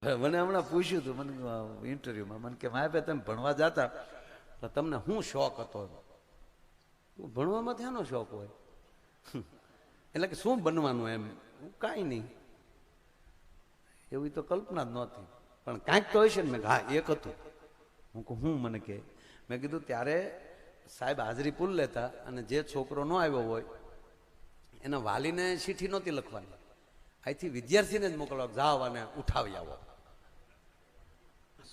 મને હમણાં પૂછ્યું હતું મને ઇન્ટરવ્યુમાં મને કે મારા ભાઈ તમે ભણવા જતા તો તમને શું શોખ હતો? ભણવામાં ત્યાંનો શોખ હોય એટલે કે શું બનવાનું એમ? કાંઈ નહીં, એવી તો કલ્પના જ નહોતી, પણ કાંઈક તો હશે ને. મેં હા એક હતું. હું કહું હું? મને કે મેં કીધું ત્યારે સાહેબ હાજરી પુલ લેતા અને જે છોકરો ન આવ્યો હોય એના વાલીને ચીઠી નહોતી લખવાની, અહીંથી વિદ્યાર્થીને જ મોકલવા, જાઓ અને ઉઠાવી આવો.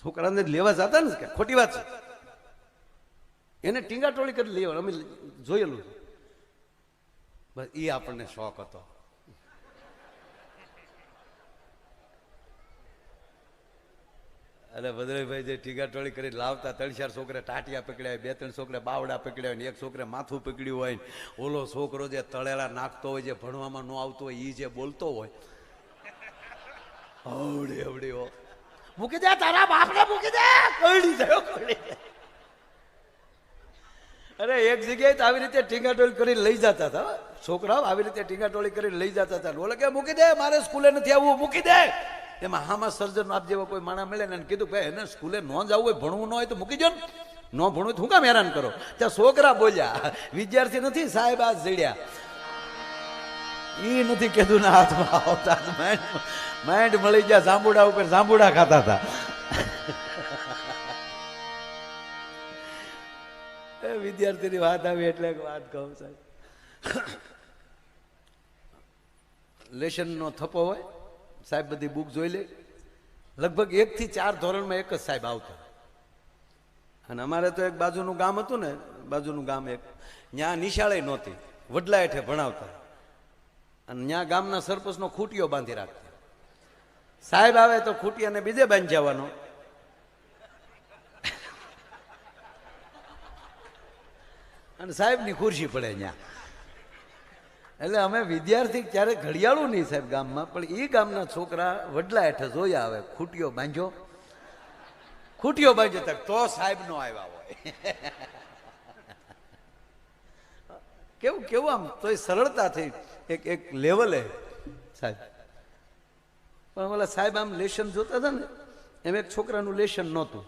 છોકરાને જ લેવા જતા ને, કે ખોટી વાત છે? એને ટીંગાટોળી કરી લેવા, અમે જોયેલું. બસ એ આપણને શોખ હતો. અરે ભદ્રભાઈ જે ટીંગાટોળી કરી લાવતા, 3-4 છોકરા ટાટિયા પકડ્યા, 2-3 છોકરા બાવડા પકડ્યા હોય, એક છોકરે માથું પકડ્યું હોય, ઓલો છોકરો જે તળેલા નાખતો હોય, જે ભણવામાં ન આવતો હોય, એ જે બોલતો હોય, અવડી અવડી મૂકી દે, તારા બાપને મૂકી દે, કઈ જાય કઈ. અરે એક જગ્યાએ તો આવી રીતે ટીંગાટોળી કરીને લઈ જતા હતા છોકરાઓ, આવી રીતે ટીંગાટોળી કરીને લઈ જતા હતા. ઓલે કે મૂકી દે, મારે સ્કૂલે નથી આવવું, મૂકી દે. એમાં હામાં સર્જન આપ જેવા કોઈ માણા મળે ને કીધું ભાઈ એને સ્કૂલે ન જવું હોય, ભણવું ન હોય તો મૂકી જો ને, ન ભણવું તો હું કામ હેરાન કરો? ત્યાં છોકરા બોલ્યા, વિદ્યાર્થી નથી સાહેબ આ જડ્યા. એ નથી કીધું ના હાથમાં આવતા, માઇન્ડ મળી ગયા, જાંબુડા ઉપર જાંબુડા ખાતા હતા. વિદ્યાર્થીની વાત આવી એટલે વાત કહું સાહેબ. લેશન નો થપ્પો હોય, સાહેબ બધી બુક જોઈ લે. લગભગ 1 થી 4 ધોરણમાં એક જ સાહેબ આવતા. અને અમારે તો એક બાજુનું ગામ હતું ને, બાજુનું ગામ એક, ત્યાં નિશાળે નહોતી, વડલા હેઠે ભણાવતા. અને ત્યાં ગામના સરપંચનો ખૂટીઓ બાંધી રાખતા. સાહેબ આવે તો ખૂટીયાને બીજે બાંધી જવાનો. અને સાહેબની ખુરશી પડે ત્યાં. એટલે અમે વિદ્યાર્થી ત્યારે ઘડિયાળું નહીં સાહેબ ગામમાં, પણ એ ગામના છોકરા વડલા હેઠે જોયા આવે, ખૂટીઓ બાંધ્યો, ખૂટીઓ બાંધ્યો તો સાહેબ નો આવ્યા હોય. કેવું કેવું આમ તો સરળતા થઈ એક લેવલે સાહેબ. પણ ઓલા સાહેબ આમ લેશન જોતા હતા ને, એમ એક છોકરાનું લેશન નહોતું.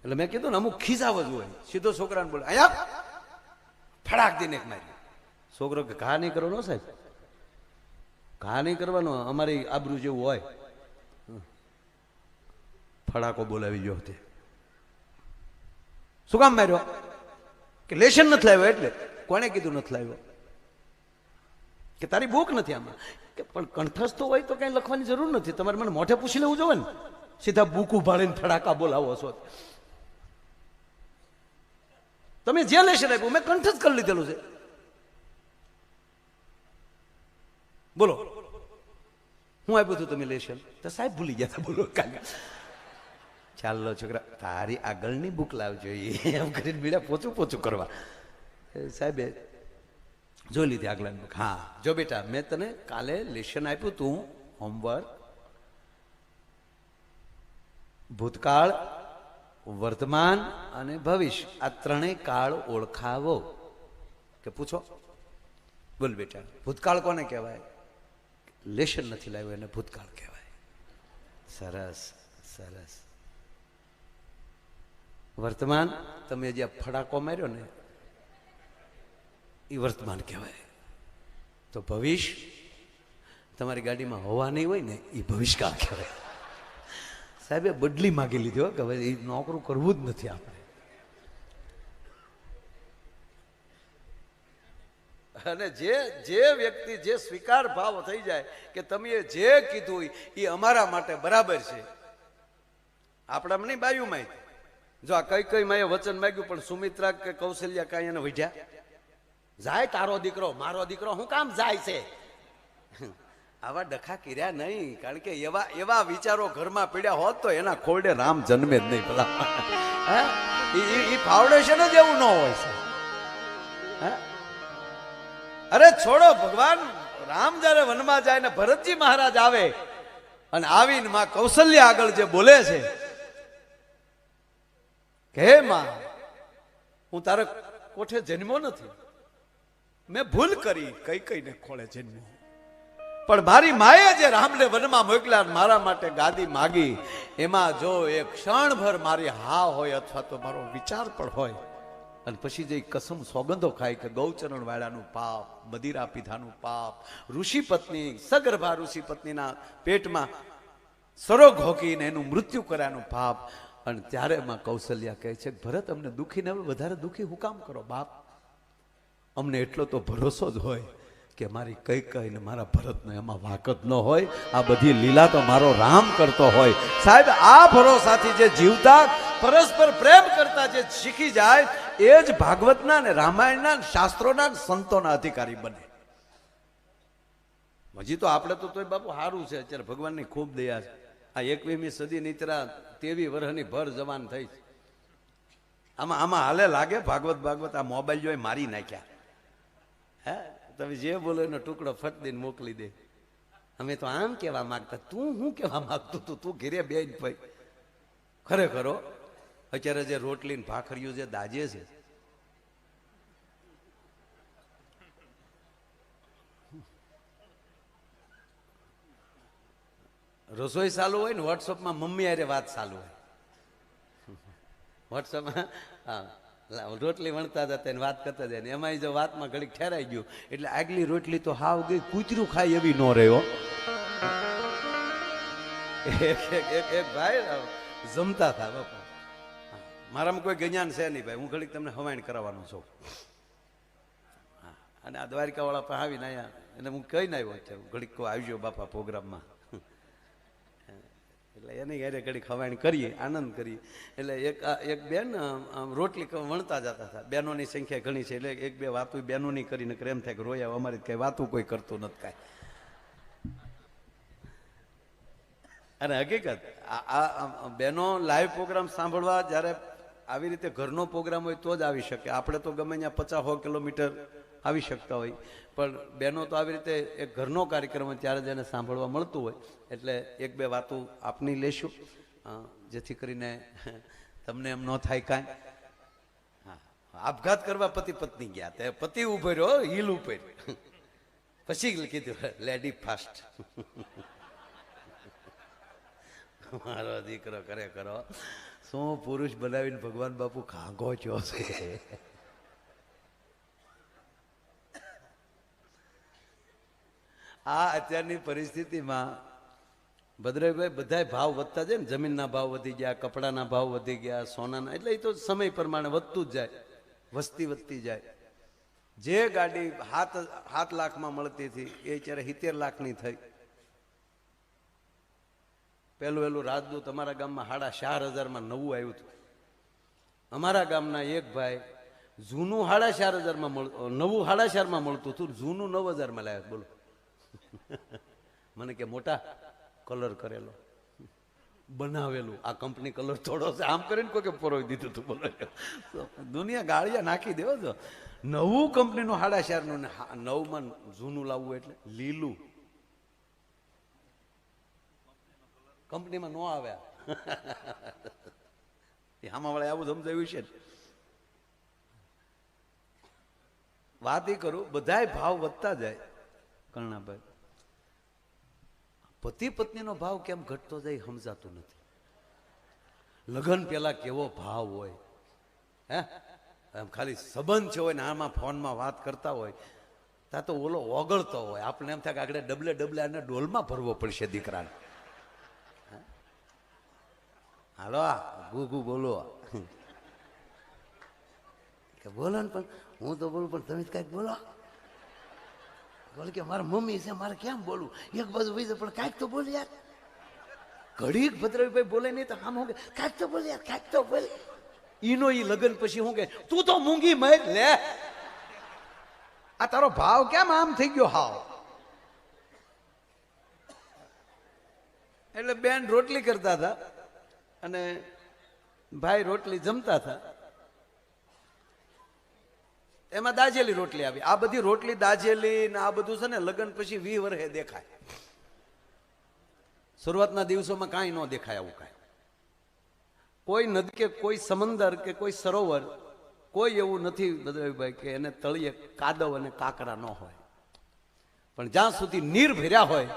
એટલે મેં કીધું ને અમુક ખીજાવ જ હોય, સીધો છોકરાને બોલે અહીંયા ફડાક દઈને એક મારી. છોકરો કે ઘા નહીં કરવાનો સાહેબ, ઘા નહીં કરવાનો, અમારી આબરૂ જેવું હોય. ફડાકો બોલાવી ગયો તે. શું કામ માર્યો? કે લેશન નથી લાવ્યો. એટલે કોને કીધું નથી લાવ્યો? કે તારી બુક નથી આમાં. કે પણ કંઠસ્થ હોય તો કઈ લખવાની જરૂર નથી, તમારે મને મોઢે પૂછી લેવું જોવે ને. સીધા બુક ઉભાડીને ફડાકા બોલાવો છો તમે. જે લેશન આપ્યું મેં કંઠસ્થ કરી લીધેલું છે. બોલો હું આપ્યું હતું તમે લેશન? તો સાહેબ ભૂલી ગયા હતા. બોલો ચાલો છોકરા તારી આગળની બુક લાવજો, એમ કરીને બીડા પોચું પોચું કરવા. સાહેબે જોઈ લીધી આગળની બુક. હા જો બેટા, મેં તને કાલે લેશન આપ્યું તું, હોમવર્ક, ભૂતકાળ, વર્તમાન અને ભવિષ્ય, આ ત્રણેય કાળ ઓળખાવો. કે પૂછો? બોલ બેટા, ભૂતકાળ કોને કહેવાય? લેશન નથી લાવ્યો એને ભૂતકાળ કહેવાય. સરસ સરસ. વર્તમાન, તમે જે ફડાકો માર્યો ને એ વર્તમાન કહેવાય. તો ભવિષ્ય, તમારી ગાડીમાં હવા નહીં હોય ને એ ભવિષ્યકાળ કહેવાય. સાહેબે બદલી માગી લીધી કે હવે એ નોકરું કરવું જ નથી આપણે. અને જે વ્યક્તિ જે સ્વીકાર ભાવ થઈ જાય કે તમે જે કીધું એ અમારા માટે બરાબર છે, આપણામાં નહીં બાયુમાં. જો આ કઈ માએ વચન માંગ્યું પણ સુમિત્રા કે કૌશલ્યા કાંઈ એને વઢ્યા? જાય તારો દીકરો મારો દીકરો હું કામ જાય છે? આવા ડખા કર્યા નહીં, કારણ કે એવા વિચારો ઘરમાં પીડ્યા હોત તો એના ખોરડે રામ જન્મે જ નહીં. ભલા એ ફાઉન્ડેશન જ એવું ન હોય છે. અરે છોડો, ભગવાન રામ જયારે વનમાં જાય ને ભરતજી મહારાજ આવે અને આવીને માં કૌશલ્યા આગળ જે બોલે છે કે હે માં, હું તારા કોઠે જન્મો નથી, મેં ભૂલ કરી, કઈ કઈને ખોળે જન્મ્યો. પણ મારી માએ જે રામને વનમાં મોકલ્યા મારા માટે ગાદી માગી, એમાં જો એક ક્ષણભર મારી હા હોય અથવા તો મારો વિચાર પણ હોય, અને પછી જે કસમ સોગંદો ખાય કે ગૌચરણ વાળાનું પાપ, મદિરા પીધાનું પાપ, ઋષિ પત્ની સગર્ભા ઋષિ પત્નીના પેટમાં સરોગ હોકીને એનું મૃત્યુ કર્યાનું પાપ. અને ત્યારે માં કૌશલ્યા કહે છે, ભરત અમને દુખી ને વધારે દુખી હું કામ કરો બાપ? અમને એટલો તો ભરોસો જ હોય કે મારી કઈ કઈ ને મારા ભરતનો એમાં વાક જ ન હોય, આ બધી લીલા તો મારો રામ કરતો હોય. સાહેબ, આ ભરોસાથી જે જીવતા, પરસ્પર પ્રેમ કરતા જે શીખી જાય, એ જ ભાગવતના ને રામાયણના શાસ્ત્રોના સંતોના અધિકારી બને. હજી તો આપણે તો તોય બાપુ સારું છે, અત્યારે ભગવાનની ખૂબ દયા છે. આ 21મી સદી નીતરા 23 વર્ષની ભર જવાન થઈ. આમાં હાલે લાગે ભાગવત આ મોબાઈલ જોઈ મારી નાખ્યા. હે, તમે જે બોલો એનો ટુકડો ફટ દઈને મોકલી દે. અમે તો આમ કેવા માંગતા, તું શું કેવા માંગતું તું ઘેરે બેન ભાઈ? ખરેખરો અત્યારે જે રોટલી ને ભાખરીઓ જે દાજે છે, રસોઈ ચાલુ હોય ને વોટ્સઅપમાં મમ્મી અરે વાત ચાલુ હોય. વોટ્સઅપમાં રોટલી વણતા જતા વાત કરતા જાય ને એમાં જો વાતમાં ઘડીક ઠેરાઈ ગયું એટલે આગલી રોટલી તો હાવ ગઈ, કૂતરું ખાય એવી ન રહ્યો. એક ભાઈ જમતા હતા બાપા, મારામાં કોઈ જ્ઞાન છે નહીં ભાઈ, હું ઘડીક તમને હવાઈણ કરાવવાનો છું. અને આ દ્વારિકા વાળા પણ આવીને અહીંયા એને હું કઈ ના આવ્યો છે, ઘડીક આવજો બાપા પ્રોગ્રામમાં. એટલે એની ઘરે ઘડી ખવાણ કરીએ, આનંદ કરીએ. એટલે એક બેન રોટલી વણતા જતા હતા. બહેનોની સંખ્યા ઘણી છે એટલે એક બે વાતું બહેનોની કરીને એમ થાય કે રોયા, અમારી કઈ વાતું કોઈ કરતું નથી કાંઈ. અને હકીકત આ બહેનો લાઈવ પ્રોગ્રામ સાંભળવા જ્યારે આવી રીતે ઘરનો પ્રોગ્રામ હોય તો જ આવી શકે. આપણે તો ગમે ત્યાં 50-100 કિલોમીટર આવી શકતા હોય, પણ બહેનો તો આવી રીતે એક ઘરનો કાર્યક્રમ હોય ત્યારે જ એને સાંભળવા મળતું હોય. એટલે એક બે વાતો આપની લેશું જેથી કરીને તમને એમ ન થાય કાંઈ. આપઘાત કરવા પતિ પત્ની ગયા, તે પતિ ઉભો રહ્યો હિલ ઉપર, પછી કીધું લેડી ફાસ્ટ. મારો દીકરો કરે કરો શું પુરુષ બનાવીને ભગવાન બાપુ ખાંગો છો છે. આ અત્યારની પરિસ્થિતિમાં ભદ્રભાઈ બધા ભાવ વધતા જાય ને, જમીનના ભાવ વધી ગયા, કપડાના ભાવ વધી ગયા, સોનાના, એટલે એ તો સમય પ્રમાણે વધતું જ જાય, વસ્તી વધતી જાય. જે ગાડી 7 લાખમાં મળતી હતી એ અત્યારે 70 લાખની થઈ. પહેલું રાજદૂત અમારા ગામમાં 4,500 નવું આવ્યું હતું. અમારા ગામના એક ભાઈ જૂનું 4,500 નવું 4,500 મળતું હતું, જૂનું 9,000 લાવ્યા. બોલો. મને કે મોટા કલર કરેલો બનાવેલું, આ કંપની કલર થોડો છે આમ કરીને કોઈ પરોવી દીધું હતું. બોલો, દુનિયા ગાળિયા નાખી દેવો છો. નવું કંપનીનું 4,500 9માં જૂનું લાવવું એટલે લીલું. કંપનીમાં ન આવ્યા. આમાં વળે આવું સમજાવ્યું છે. વાત એ કરું, બધાય ભાવ વધતા જાય. કર્ણાભાઈ, પતિ પત્નીનો ભાવ કેમ ઘટતો જાય સમજાતું નથી. લગ્ન પેલા કેવો ભાવ હોય, હે એમ ખાલી સંબંધ છે હોય ને આમાં ફોનમાં વાત કરતા હોય ત્યાં તો ઓલો ઓગળતો હોય. આપણે એમ થાય કે આગળ ડબલે આને ડોલમાં ભરવો પડશે દીકરાને. હાલો ગુગુ બોલો કે બોલો ને, પણ હું તો બોલું પણ તમે કઈક બોલો. બોલે કે મારા મમ્મી છે, મારે કેમ બોલું? એક બાજુ વહી પણ કાંઈક તો બોલ યાર. ઘડીક ભદ્રભાઈ બોલે નહીં તો આમ હું કે કાંઈક તો બોલ યાર, કાંઈક તો બોલ. ઈનો ઈ લગન પછી હું કે તું તો મૂંગી મર લે, આ તારો ભાવ કેમ આમ થઈ ગયો હાવ? એટલે બેન રોટલી કરતા હતા અને ભાઈ રોટલી જમતા હતા. એમાં દાજેલી રોટલી આવી. આ બધી રોટલી દાજેલી ને આ બધું છે ને લગ્ન પછી 20 વર્ષે દેખાય. શરૂઆતના દિવસોમાં કાંઈ ન દેખાય આવું કાંઈ. કોઈ નદી કે કોઈ સમંદર કે કોઈ સરોવર કોઈ એવું નથી બદ્રભાઈ કે એને તળિયે કાદવ અને કાંકરા ન હોય. પણ જ્યાં સુધી નીર ભર્યા હોય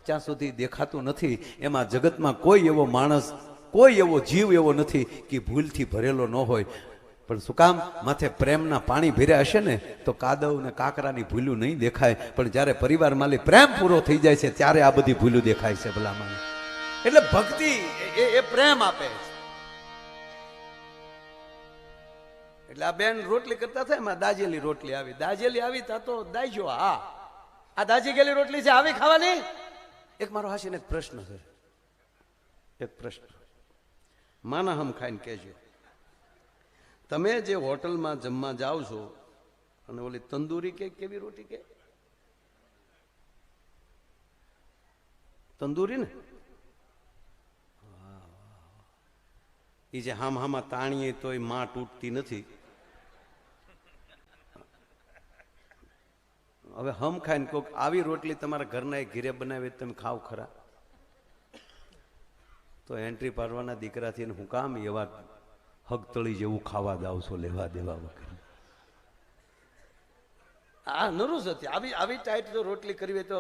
ત્યાં સુધી દેખાતું નથી. એમાં જગતમાં કોઈ એવો માણસ, કોઈ એવો જીવ એવો નથી કે ભૂલથી ભરેલો ન હોય. પણ શું કામ? માથે પ્રેમના પાણી ભર્યા હશે ને તો કાદવ ને કાકરાની ભૂલું નહીં દેખાય. પણ જ્યારે પરિવાર માલી પ્રેમ પૂરો થઈ જાય છે ત્યારે આ બધી ભૂલું દેખાય છે ભલામણ. એટલે ભક્તિ એ પ્રેમ આપે છે. એટલે આ બેન રોટલી કરતા થાય, એમાં દાજેલી રોટલી આવી. દાજેલી આવી તા તો દાઈજો, હા આ દાજી ગયેલી રોટલી છે, આવી ખાવાની? એક મારો હાસીને એક પ્રશ્ન છે, એક પ્રશ્ન માના હમ ખાઈને કહેજો. તમે જે હોટલમાં જમવા જાઓ છો અને ઓલી તંદૂરી કે કેવી રોટી કે તંદૂરી ને એ જે હામાં તાણીએ તોય માં તૂટતી નથી. હવે હમ ખાઈને કોક આવી રોટલી તમારા ઘરના એ ઘીરે બનાવી તમે ખાવ ખરા? તો એન્ટ્રી પાડવાના દીકરાથી હું કામ એવા હગતળી જેવું ખાવા દાવ છો લેવા દેવા વગર? આ નરું સત્ય. આવી ટાઈટ તો રોટલી કરવી તો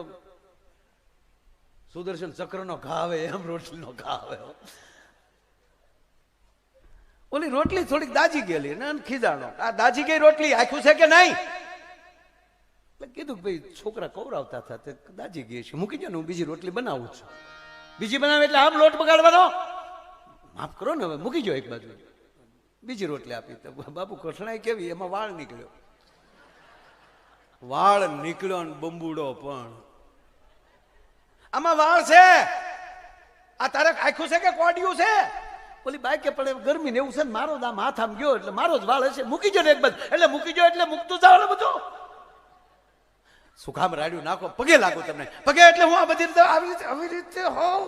સુદર્શન ચક્રનો ઘા આવે એમ રોટલીનો ઘા આવે. ઓલી રોટલી થોડીક દાજી ગયેલી ને ખીજાણો, આ દાજી ગઈ રોટલી આખ્યું છે કે નહીં? એટલે કીધું કે ભાઈ છોકરા કવરાવતા હતા તે દાજી ગઈ છે, મૂકી દો ને હું બીજી રોટલી બનાવું છું. બીજી બનાવે એટલે આમ લોટ બગાડવાનો? માફ કરો ને, હવે મૂકી જો એક બાજુ. બીજી રોટલી આપી તો બાપુ કઠણાઈ કેવી, એમાં વાળ નીકળ્યો. વાળ નીકળ્યો ને બંબુડો પણ. આમાં વાળ છે, આ તારે આખ્યું છે કે કોડિયું છે? ઓલી બાઈકે પડે ગરમી ને એવું છે ને, મારો દામ હાથ આમ ગયો એટલે મારો જ વાળ હશે, મૂકી જો ને એક બાજુ. એટલે મૂકી જો એટલે મૂકતું જાવ ને બધું. સુખામ રાડ્યું નાખો, પગે લાગો તમને, પગે એટલે હું આ બધી રીતે આવી રીતે હોઉં.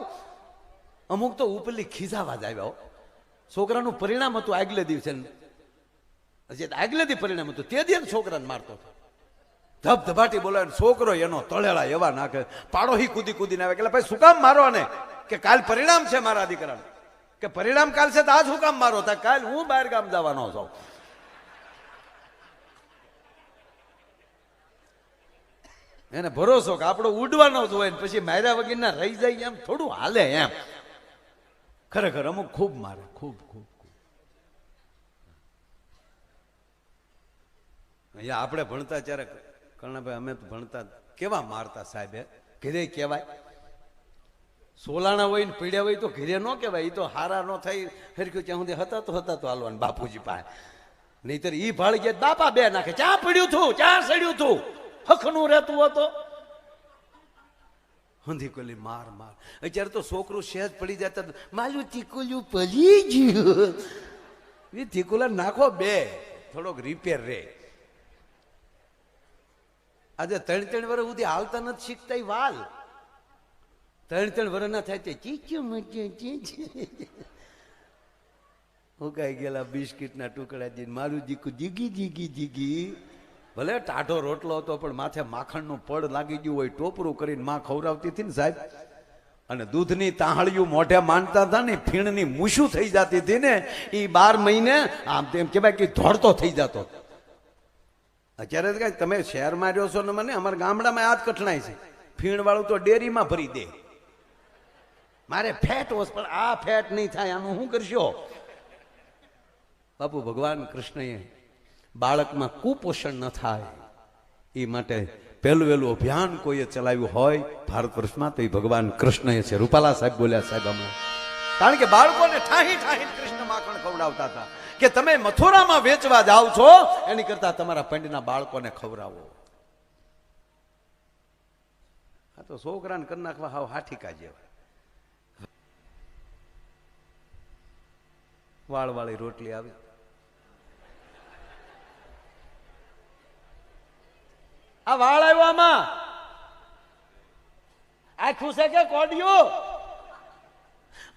અમુક તો ઉપરલી ખીજાવા જ આવ્યા. છોકરાનું પરિણામ હતું આગલે દિવસે, આગલે દી પરિણામ હતું તે દી છોકરાને મારતો હતો. ધબધબાટી બોલાવે, છોકરો એનો તળેલા એવા નાખે, પાડોહી કૂદી કૂદીને આવે કે ભાઈ શું કામ મારો ને? કે કાલ પરિણામ છે મારા દીકરાને. કે પરિણામ કાલ છે તો આજ શું કામ મારો? તા કાલ હું બહાર ગામ જવાનો છું. એને ભરોસો કે આપણો ઉડવાનો જ હોય ને પછી માર્યા વગરના રહી જાય એમ થોડું હાલે એમ. ખરેખર અમુક ખૂબ મારે, ખૂબ ખૂબ ખૂબ. અહીંયા આપણે ભણતા ત્યારે કર્ણાભાઈ અમે તો ભણતા કેવા મારતા સાહેબ, ઘરે કહેવાય. સોલાણા હોય ને પીડ્યા હોય તો ઘરે ન કહેવાય, એ તો હારા ન થઈ હરખ્યું ત્યાં સુધી હતા તો હાલવાનું બાપુજી પાસે. નહીતર ઈ ભાળી ગયા બાપા બે નાખે, ચા પીડ્યું છું, ચા સડ્યું છું, હખનું રહેતું હતો. હંધી કોલી માર માર. અત્યારે તો છોકરું સહેજ પડી જતા માલું તીકુલું પડી ગયું. એ તીકુલા નાખો બે, થોડોક રિપેર રે. આજે 3-3 વર્ષ સુધી હાલતા નથી શીખતા વાલ. 3-3 વર્ષ ના થાય તે ચીચું ઉકાઈ ગયેલા બિસ્કીટના ટુકડા દઈને મારું દીકું જીગી જીગી જીગી. ભલે ટાઢો રોટલો હતો પણ માથે માખણનું પડ લાગી ગયું હોય, ટોપરું કરીને માં ખવડાવતી હતી ને સાહેબ. અને દૂધની તાહળિયું મોઢે માંડતા હતા ને, ફીણની મૂછું થઈ જતી હતી ને, એ 12 મહિને આમ તેમ કહેવાય કે ધોળતો થઈ જતો. અત્યારે કઈ તમે શહેરમાં રહ્યો છો ને, મને અમારા ગામડામાં આ જ કઠણાઈ છે. ફીણ વાળું તો ડેરીમાં ભરી દે. મારે ફેટ હોશ પણ આ ફેટ નહીં થાય, આનું શું કરશો? બાપુ ભગવાન કૃષ્ણએ બાળકમાં કુપોષણ ન થાય એ માટે પહેલું વહેલું અભિયાન કોઈએ ચલાવ્યું હોય ભારત વર્ષમાં તો એ ભગવાન કૃષ્ણએ છે. રૂપાલા સાહેબ બોલ્યા સાહેબ હમણાં, કારણ કે બાળકોને ઠાહી ઠાહી કૃષ્ણ માખણ ખવડાવતા હતા કે તમે મથુરામાં વેચવા જાઓ છો એની કરતા તમારા પંડના બાળકોને ખવડાવો. આ તો છોકરાને કરી નાખવા હાવ હાઠીકા જેવા. વાળવાળી રોટલી આવી. આ વાળ આવ્યો, આમાં આખું છે કે કોડિયું?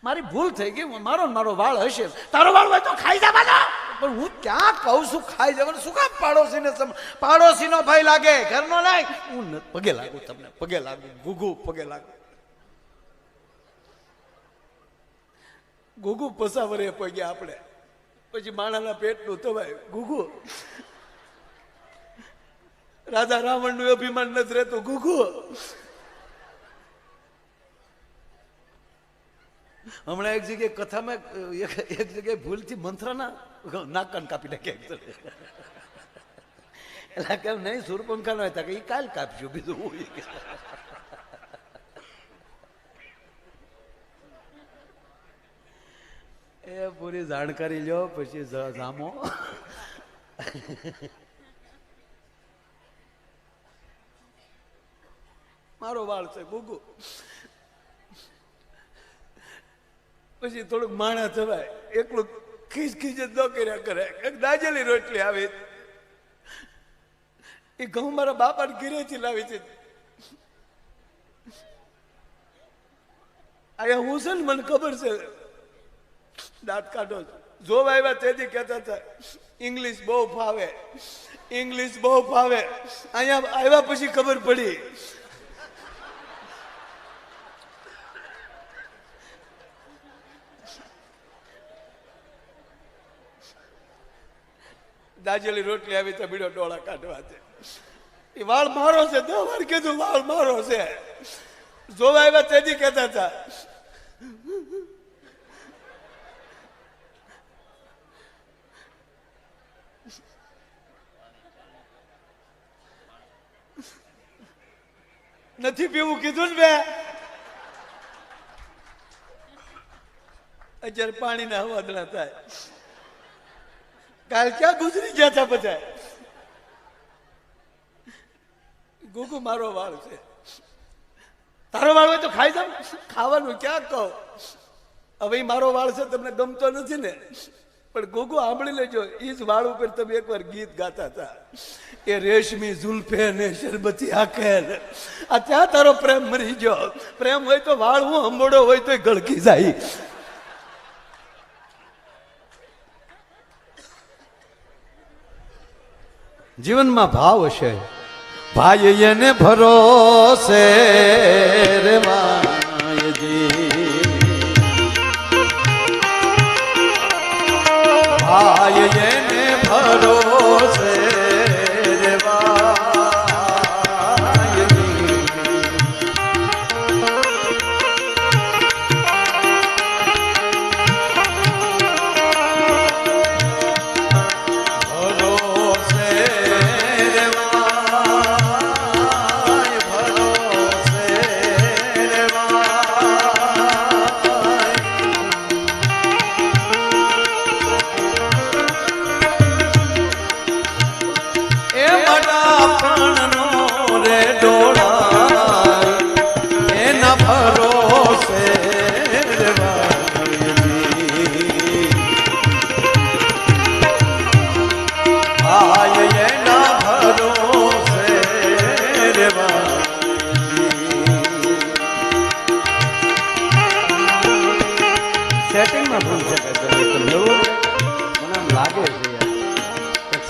મારી ભૂલ થઈ ગઈ, મારો વાળ હશે. તારો વાળ હોય તો ખાઈ જવાનો. પણ હું ક્યાં કહું છું ખાઈ જવાનું? શું કામ પાડોશીને? પાડોશીનો ભાઈ લાગે, ઘરનો નહીં. હું પગે લાગુ તમને, પગે લાગુ, ગુગુ પગે લાગુ. ગુગુ પસાવરે પગ્યા આપણે, પછી માણાના પેટનું તવાય. ગુગુ રાજા રાવણ નું અભિમાન નથી રહેતું. ગુગુ હમણાં એક જગ્યાએ કથામાં એક જગ્યાએ ભૂલથી મંત્રના નાકન કાપી નાખ્યા. એટલે કેમ નહીં સુરપંખા નો હતા કે એ કાલ કાપશું બીજું. એ પૂરી જાણકારી લ્યો પછી જામો. મારો વાળ છે ગુગુ. પછી થોડુંક માણા થવાય એકલું ખીચ ખીચ જ ન કર્યા કરે. એક દાજેલી રોટલી આવી એ ઘઉં મારા બાપાને ઘીરેથી લાવી છે. અહીંયા હું છે ને મને ખબર છે દાંત કાઢો જોવા આવ્યા તેથી કહેતા હતા ઇંગ્લિશ બહુ ફાવે, ઇંગ્લિશ બહુ ફાવે. અહીંયા આવ્યા પછી ખબર પડી દાજેલી રોટલી આવી તો બીડો ડોળા કાઢવા છે. એ વાળ મારો છે 10 વાર કીધું વાળ મારો છે. જોવા આવ્યા તેથી કહેતા હતા નથી પીવું કીધું ને મેં. અત્યારે પાણીના હવાદળા થાય. કાલ ક્યાં ગુજરી ગયા હતા બધા. ગુગુ મારો વાળ છે. તારો વાળ હોય તો ખાઈ જાવ. ખાવાનું ક્યાં કહો. હવે મારો વાળ છે તમને ગમતો નથી ને પણ ગુગુ સાંભળી લેજો. એ જ વાળ ઉપર તમે એકવાર ગીત ગાતા હતા એ રેશમી ઝુલ્ફે ને શરબતી આંખે. આ ત્યાં તારો પ્રેમ મરી ગયો. પ્રેમ હોય તો વાળ હું અંબોડો હોય તો ગળકી જાય. જીવનમાં ભાવ હશે ભાઈ એને ભરોસે રે માયજી. ભાઈ એને ભરોસે રે માયજી. સેટિંગમાં ભૂલ છે મને આમ લાગે છે યાર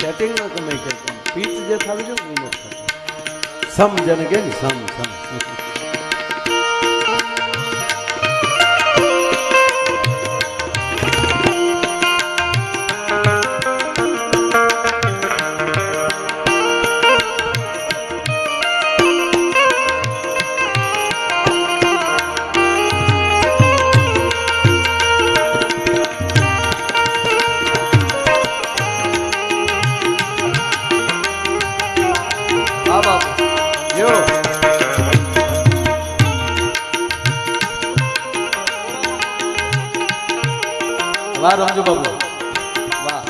સેટિંગમાં તમે કરતા પીચ જે થાવી જો એ નથી સમજને કે ને સમ વાહ રમજો બાબુ વાહ.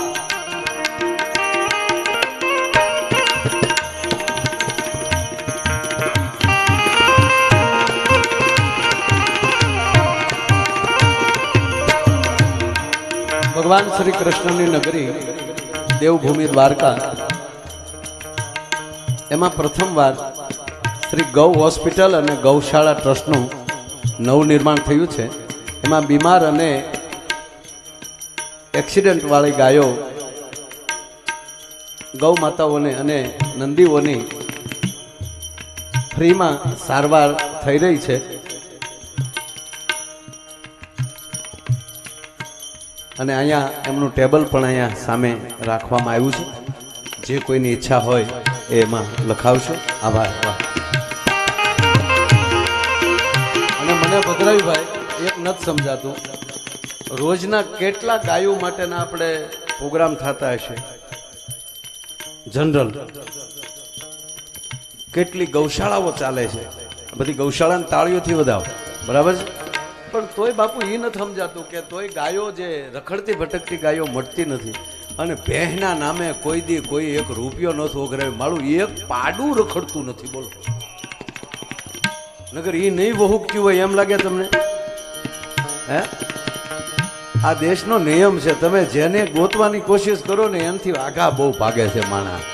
ભગવાન શ્રી કૃષ્ણની નગરી દેવભૂમિ દ્વારકા એમાં પ્રથમવાર શ્રી ગૌ હોસ્પિટલ અને ગૌશાળા ટ્રસ્ટનું નવું નિર્માણ થયું છે. એમાં બીમાર અને એક્સિડન્ટ વાળી ગાયો ગૌ માતાઓને અને નંદીઓની ફ્રીમાં સારવાર થઈ રહી છે. અને અહીંયા એમનું ટેબલ પણ અહીંયા સામે રાખવામાં આવ્યું છે. જે કોઈની ઈચ્છા હોય એમાં લખાવશો. આભાર. વાહ. અને મને ભદ્રાવીભાઈ એક નથી સમજાતું, રોજના કેટલા ગાયો માટેના આપણે પ્રોગ્રામ થતા હશે જનરલ, કેટલી ગૌશાળાઓ ચાલે છે, બધી ગૌશાળાને તાળીઓથી વધાવો, બરાબર છે? પણ તોય બાપુ એ નથી સમજાતું કે તોય ગાયો જે રખડતી ભટકતી ગાયો મળતી નથી, અને ભેંસના નામે કોઈ દી કોઈ એક રૂપિયો નથી ઓઘરાવ્યો. મારું એક પાડું રખડતું નથી, બોલો. નગર એ નહીં વહુકતી હોય એમ લાગે તમને? હે, આ દેશનો નિયમ છે, તમે જેને ગોતવાની કોશિશ કરો ને એનાથી આઘા બહુ ભાગે છે માણસ.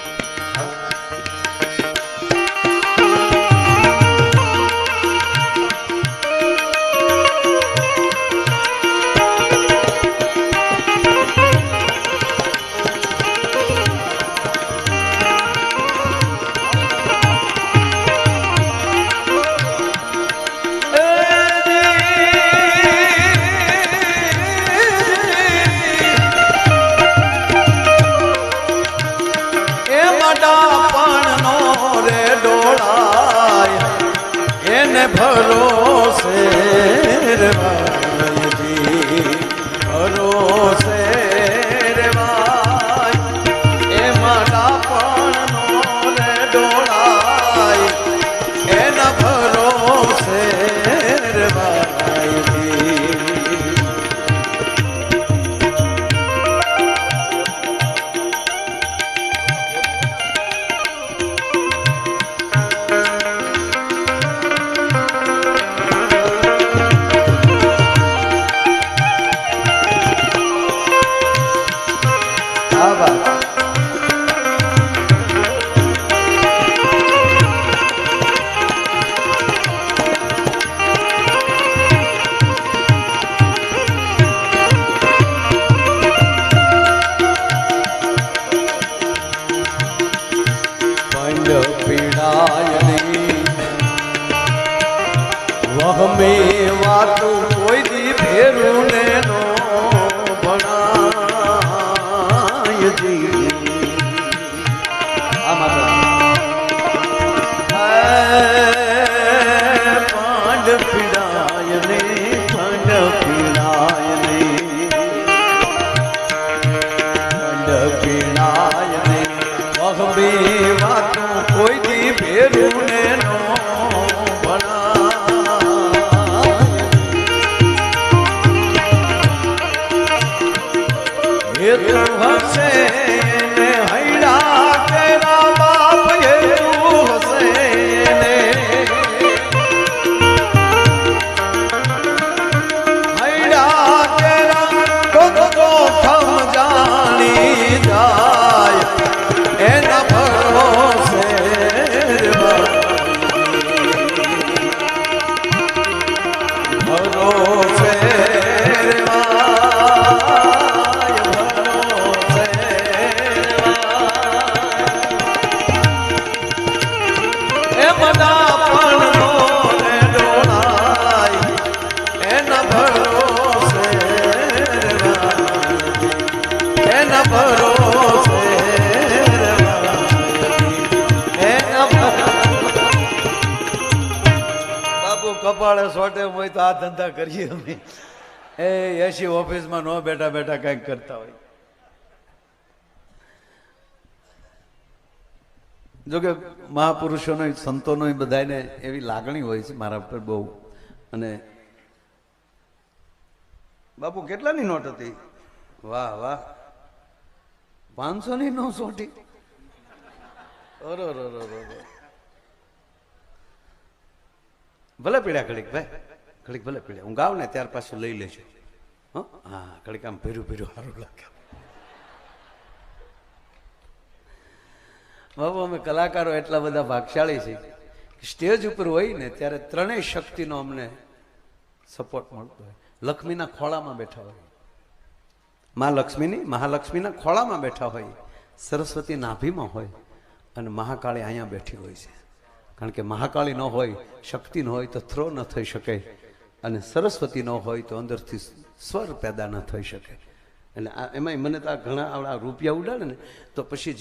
ભરોસે રે ભાઈજી, ભરોસે રે ભાઈ, એમાં ડાપણનો રે ડોળાય, એના ભરોસે રે ભાઈજી. વહમે વાતું કોઈ દી ભેરું ને નો ભણાય જી. પાંડ પીડાય ને, પાંડ પીડાય ને, પાંડ પીડાય ને, વહમે વાતું કોઈ દી ભેરું ને નો હસે ને હૈડા કેરા બાપ એવું હસે ને, હૈડા કેરા ગોઠમ જાણી જાય, એના ભરોસે ભરોસે કપાળે સોટે હોય તો આ ધંધા કરીએ અમે. એ એસી ઓફિસમાં ન બેઠા બેઠા કંઈક કરતા હોય. જોકે મહાપુરુષોનો સંતોનો બધાને એવી લાગણી હોય છે મારા પર બહુ. અને બાપુ કેટલાની નોટ હતી? વાહ વાહ, 500ની નો સોટી. ભલે પીડ્યા ઘડીક ભાઈ, ઘડીક ભલે પીડ્યા. હું ગાવ ને ત્યાર પાછું લઈ લેજો. હા, ઘડીક આમ ભીરું ભીરું સારું લાગે. બાબુ અમે કલાકારો એટલા બધા ભાગશાળી છે, સ્ટેજ ઉપર હોય ને ત્યારે ત્રણેય શક્તિનો અમને સપોર્ટ મળતો હોય. લક્ષ્મીના ખોળામાં બેઠા હોય, માં લક્ષ્મીની, મહાલક્ષ્મીના ખોળામાં બેઠા હોય, સરસ્વતી નાભીમાં હોય, અને મહાકાળી અહીંયા બેઠી હોય છે. કારણ કે મહાકાળી ન હોય, શક્તિ ન હોય તો થ્રો ન થઈ શકે, અને સરસ્વતી ન હોય તો અંદરથી સ્વર પેદા ન થઈ શકે. એટલે એમાંય મને તો આ ઘણા આવડા રૂપિયા ઉડાડે ને તો પછી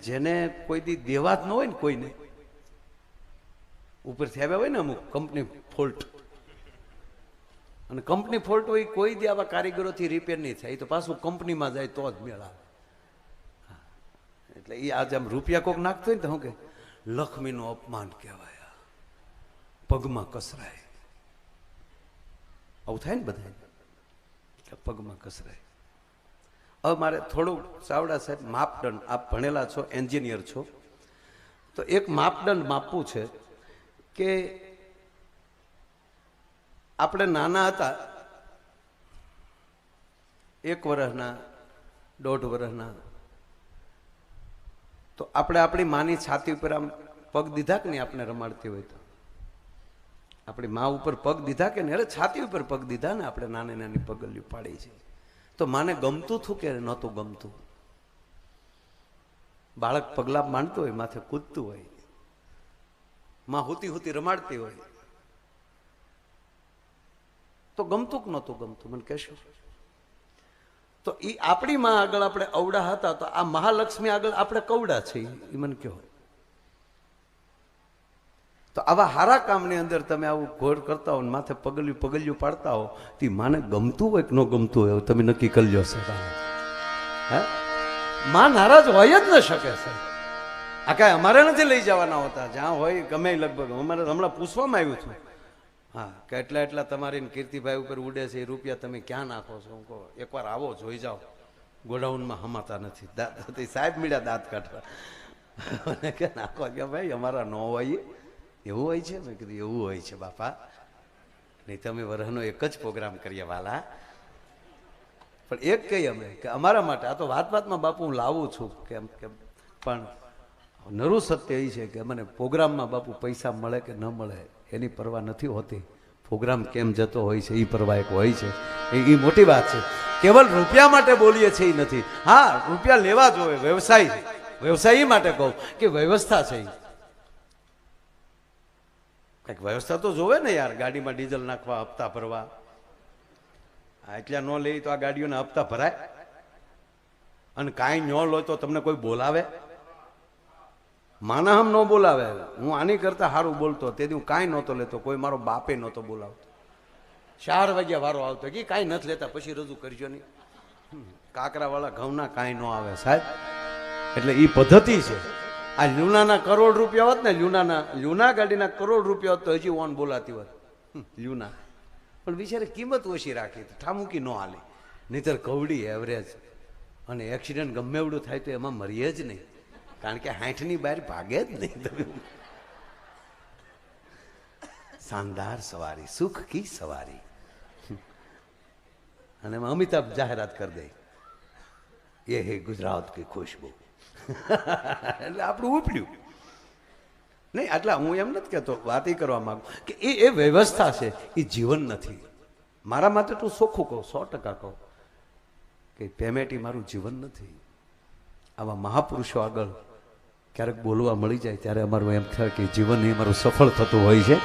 જેને કોઈ દી દેવા જ ન હોય ને કોઈને ઉપરથી આવ્યા હોય ને અમુક કંપની ફોલ્ટ, અને કંપની ફોલ્ટ હોય કોઈ દી આવા કારીગરોથી રિપેર નહીં થાય, તો પાછું કંપનીમાં જાય તો જ મેળા. એટલે એ આજે આમ રૂપિયા કોક નાખતો હોય ને તો શું કે લક્ષ્મીનું અપમાન કહેવાય, પગમાં કસરાય. આવું થાય ને બધા પગમાં કસરાય. હવે મારે થોડું ચાવડા સાહેબ માપદંડ, આપ ભણેલા છો, એન્જિનિયર છો, તો એક માપદંડ માપવું છે કે આપણે નાના હતા 1 વર્ષના 1.5 વર્ષના, તો આપણે આપણી માની છાતી ઉપર આમ પગ દીધા કે નહીં, આપણે રમાડતી હોય તો આપણી મા ઉપર પગ દીધા કે નહીં, અરે છાતી ઉપર પગ દીધા ને આપણે નાની નાની પગલિયું પાડી છે, તો માને ગમતું હતું કે નહોતું ગમતું? બાળક પગલા માંડતું હોય, માથે કૂદતું હોય, માં હુતી હુતી રમાડતી હોય, તો ગમતું કે નહોતું ગમતું મને કહેશો? તો એ આપણી માં આગળ આપણે અવડા હતા, તો આ મહાલક્ષ્મી આગળ આપણે કવડા છે એ મને કહો. તો આવા હારા કામની અંદર તમે આવું ઘોર કરતા હો, માથે પગલિયું પાડતા હો, તે માને ગમતું હોય કે ન ગમતું હોય તમે નક્કી કરી લો છે. હે, માં નારાજ હોય જ ન શકે છે. આ કાંઈ અમારે નથી લઈ જવાના હોતા, જ્યાં હોય ગમે લગભગ. અમારે હમણાં પૂછવામાં આવ્યું હતું, હા કે એટલા તમારી કીર્તિભાઈ ઉપર ઉડે છે, એ રૂપિયા તમે ક્યાં નાખો છો? હું કહો એકવાર આવો જોઈ જાઓ, ગોડાઉનમાં હમાતા નથી. સાહેબ મળ્યા દાંત કાઢવા, અને કે નાખો કે ભાઈ અમારા ન હોય એવું હોય છે. મેં કીધું એવું હોય છે બાપા, નહીં તમે વરહનો એક જ પ્રોગ્રામ કરીએ વાલા. પણ એક કહીએ અમે કે અમારા માટે આ તો વાતમાં બાપુ હું લાવું છું કેમ પણ નરું સત્ય એ છે કે મને પ્રોગ્રામમાં બાપુ પૈસા મળે કે ન મળે એની પરવા નથી હોતી. પ્રોગ્રામ કેમ જતો હોય છે એ પરવા એક હોય છે, એ મોટી વાત છે. કેવલ રૂપિયા માટે બોલીએ છીએ એ નથી. હા, રૂપિયા લેવા જોઈએ, વ્યવસાય માટે કહું કે વ્યવસ્થા છે, કંઈક વ્યવસ્થા તો જોવે ને યાર. ગાડીમાં ડીઝલ નાખવા, હપ્તા ભરવા, એટલા ન લે તો આ ગાડીઓના હપ્તા ભરાય? અને કાંઈ ન લો તો તમને કોઈ બોલાવે? માના હમ ન બોલાવે. હું આની કરતા સારું બોલતો, તેથી હું કાંઈ નહોતો લેતો, કોઈ મારો બાપે નહોતો બોલાવતો. 4 વાગ્યા વારો આવતો કે કાંઈ નથી લેતા, પછી રજૂ કરજો નહીં. કાકરાવાળા ઘઉંના કાંઈ ન આવે સાહેબ. એટલે એ પદ્ધતિ છે. આ લ્યુનાના કરોડ રૂપિયા હોત ને, લ્યુના ગાડીના કરોડ રૂપિયા હોત તો હજી ઓન બોલાતી હોત લ્યુના. પણ બિચારે કિંમત ઓછી રાખી, ઠામુકી ન હાલી. નહીતર કવડી એવરેજ, અને એક્સિડન્ટ ગમે એવડું થાય તો એમાં મરીએ જ નહીં, કારણ કે 60ની બહાર ભાગે જ નહીં. તમે શાનદાર સવારી, સુખ કી સવારી. અને એમાં અમિતાભ જાહેરાત કરી દે, એ હે ગુજરાત કી ખુશ્બુ. એટલે આપણું ઉપડ્યું નહીં. આટલા હું એમ નથી કહેતો, વાત એ કરવા માંગુ કે એ વ્યવસ્થા છે, એ જીવન નથી. મારા માટે તું ચોખ્ખું કહું, 100% કહું કે પેમેન્ટ એ મારું જીવન નથી. આવા મહાપુરુષો આગળ ક્યારેક બોલવા મળી જાય ત્યારે અમારું એમ થાય કે જીવન એ મારું સફળ થતું હોય છે.